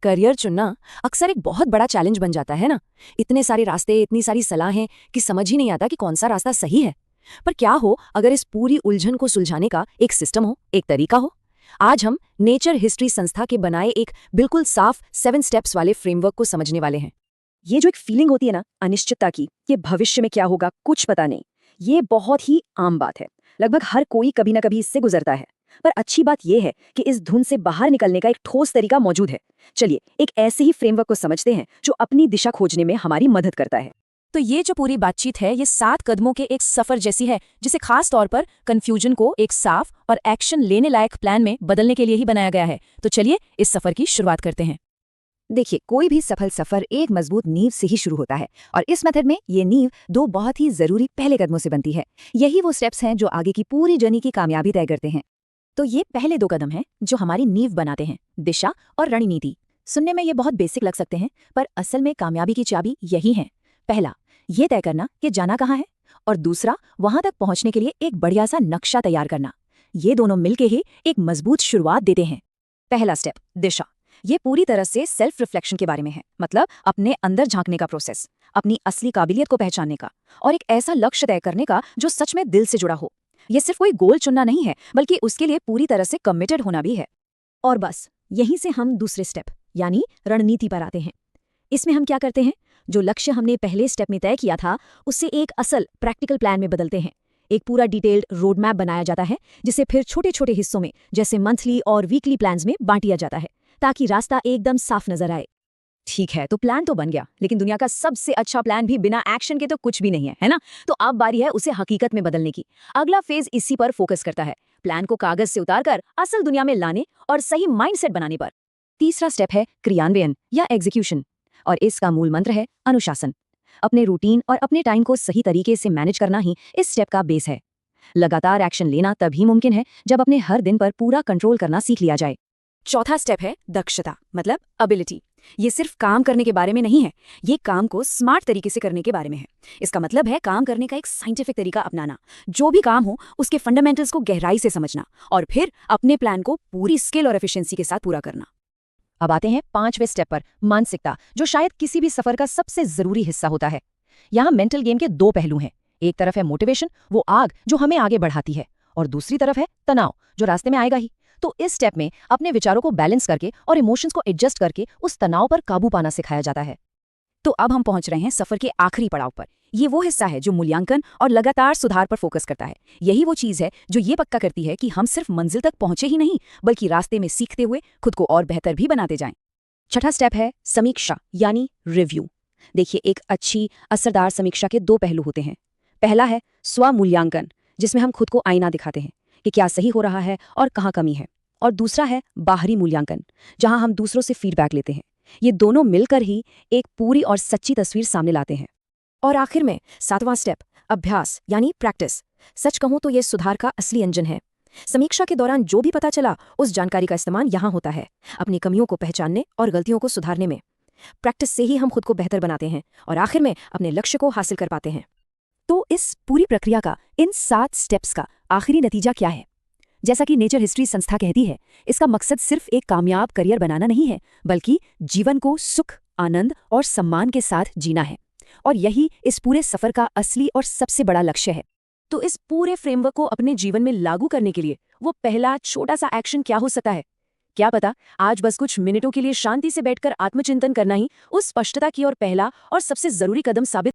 Career चुनना अक्सर एक बहुत बड़ा चैलेंज बन जाता है ना। इतने सारे रास्ते, इतनी सारी सलाहें कि समझ ही नहीं आता कि कौन सा रास्ता सही है। पर क्या हो अगर इस पूरी उलझन को सुलझाने का एक सिस्टम हो, एक तरीका हो। आज हम नेचर हिस्ट्री संस्था के बनाए एक बिल्कुल साफ 7 स्टेप्स वाले फ्रेमवर्क को समझने वाले हैं। ये जो एक फीलिंग होती है ना अनिश्चितता की, ये भविष्य में क्या होगा कुछ पता नहीं, ये बहुत ही आम बात है। लगभग हर कोई कभी ना कभी इससे गुजरता है। पर अच्छी बात यह है कि इस धुन से बाहर निकलने का एक ठोस तरीका मौजूद है। चलिए एक ऐसे ही फ्रेमवर्क को समझते हैं जो अपनी दिशा खोजने में हमारी मदद करता है। तो ये जो पूरी बातचीत है, ये 7 कदमों के एक सफर जैसी है, जिसे खास तौर पर कंफ्यूजन को एक साफ और एक्शन लेने लायक प्लान में बदलने के लिए ही बनाया गया है। तो चलिए इस सफर की शुरुआत करते हैं। देखिए, कोई भी सफल सफर एक मजबूत नींव से ही शुरू होता है और इस मेथड में ये नींव 2 बहुत ही जरूरी पहले कदमों से बनती है। यही वो स्टेप्स हैं जो आगे की पूरी जर्नी की कामयाबी तय करते हैं। तो ये पहले 2 कदम हैं जो हमारी नींव बनाते हैं, दिशा और रणनीति। सुनने में ये बहुत बेसिक लग सकते हैं, पर असल में कामयाबी की चाबी यही है। पहला, ये तय करना कि जाना कहाँ है, और दूसरा, वहां तक पहुंचने के लिए एक बढ़िया सा नक्शा तैयार करना। ये दोनों मिलके ही एक मजबूत शुरुआत देते हैं। पहला स्टेप, दिशा। ये पूरी तरह से सेल्फ रिफ्लेक्शन के बारे में है, मतलब अपने अंदर झांकने का प्रोसेस, अपनी असली काबिलियत को पहचानने का और एक ऐसा लक्ष्य तय करने का जो सच में दिल से जुड़ा हो। ये सिर्फ कोई गोल चुनना नहीं है, बल्कि उसके लिए पूरी तरह से कमिटेड होना भी है। और बस यहीं से हम दूसरे स्टेप यानी रणनीति पर आते हैं। इसमें हम क्या करते हैं, जो लक्ष्य हमने पहले स्टेप में तय किया था उससे एक असल प्रैक्टिकल प्लान में बदलते हैं। एक पूरा डिटेल्ड रोड मैप बनाया जाता है, जिसे फिर छोटे छोटे हिस्सों में जैसे मंथली और वीकली प्लान्स में बांटिया जाता है, ताकि रास्ता एकदम साफ नजर आए। ठीक है, तो प्लान तो बन गया, लेकिन दुनिया का सबसे अच्छा प्लान भी बिना एक्शन के तो कुछ भी नहीं है, है ना? तो अब बारी है उसे हकीकत में बदलने की। अगला फेज इसी पर फोकस करता है, प्लान को कागज से उतारकर असल दुनिया में लाने और सही माइंडसेट बनाने पर। तीसरा स्टेप है क्रियान्वयन या एग्जीक्यूशन, और इसका मूल मंत्र है अनुशासन। अपने रूटीन और अपने टाइम को सही तरीके से मैनेज करना ही इस स्टेप का बेस है। लगातार एक्शन लेना तभी मुमकिन है जब अपने हर दिन पर पूरा कंट्रोल करना सीख लिया जाए। चौथा स्टेप है दक्षता, मतलब एबिलिटी। ये सिर्फ काम करने के बारे में नहीं है, ये काम को स्मार्ट तरीके से करने के बारे में है। इसका मतलब है काम करने का एक साइंटिफिक तरीका अपनाना, जो भी काम हो उसके फंडामेंटल्स को गहराई से समझना और फिर अपने प्लान को पूरी स्किल और एफिशिएंसी के साथ पूरा करना। अब आते हैं 5वें स्टेप पर, मानसिकता, जो शायद किसी भी सफर का सबसे जरूरी हिस्सा होता है। यहाँ मेंटल गेम के 2 पहलू हैं। एक तरफ है मोटिवेशन, वो आग जो हमें आगे बढ़ाती है, और दूसरी तरफ है तनाव, जो रास्ते में आएगा ही। तो इस स्टेप में अपने विचारों को बैलेंस करके और इमोशंस को एडजस्ट करके उस तनाव पर काबू पाना सिखाया जाता है। तो अब हम पहुंच रहे हैं सफर के आखिरी पड़ाव पर। ये वो हिस्सा है जो मूल्यांकन और लगातार सुधार पर फोकस करता है। यही वो चीज है जो ये पक्का करती है कि हम सिर्फ मंजिल तक पहुंचे ही नहीं, बल्कि रास्ते में सीखते हुए खुद को और बेहतर भी बनाते जाएं। छठा स्टेप है समीक्षा यानी रिव्यू। देखिए, एक अच्छी असरदार समीक्षा के 2 पहलू होते हैं। पहला है स्वमूल्यांकन, जिसमें हम खुद को आईना दिखाते हैं कि क्या सही हो रहा है और कहाँ कमी है। और दूसरा है बाहरी मूल्यांकन, जहां हम दूसरों से फीडबैक लेते हैं। ये दोनों मिलकर ही एक पूरी और सच्ची तस्वीर सामने लाते हैं। और आखिर में 7वां स्टेप, अभ्यास यानी प्रैक्टिस। सच कहूं तो ये सुधार का असली इंजन है। समीक्षा के दौरान जो भी पता चला, उस जानकारी का इस्तेमाल यहाँ होता है, अपनी कमियों को पहचानने और गलतियों को सुधारने में। प्रैक्टिस से ही हम खुद को बेहतर बनाते हैं और आखिर में अपने लक्ष्य को हासिल कर पाते हैं। तो इस पूरी प्रक्रिया का, इन 7 स्टेप्स का आखिरी नतीजा क्या है? जैसा कि नेचर हिस्ट्री संस्था कहती है, इसका मकसद सिर्फ एक कामयाब करियर बनाना नहीं है, बल्कि जीवन को सुख, आनंद और सम्मान के साथ जीना है। और यही इस पूरे सफर का असली और सबसे बड़ा लक्ष्य है। तो इस पूरे फ्रेमवर्क को अपने जीवन में लागू करने के लिए वो पहला छोटा सा एक्शन क्या हो सकता है? क्या पता आज बस कुछ मिनटों के लिए शांति से बैठकर आत्मचिंतन करना ही उस स्पष्टता की ओर पहला और सबसे जरूरी कदम साबित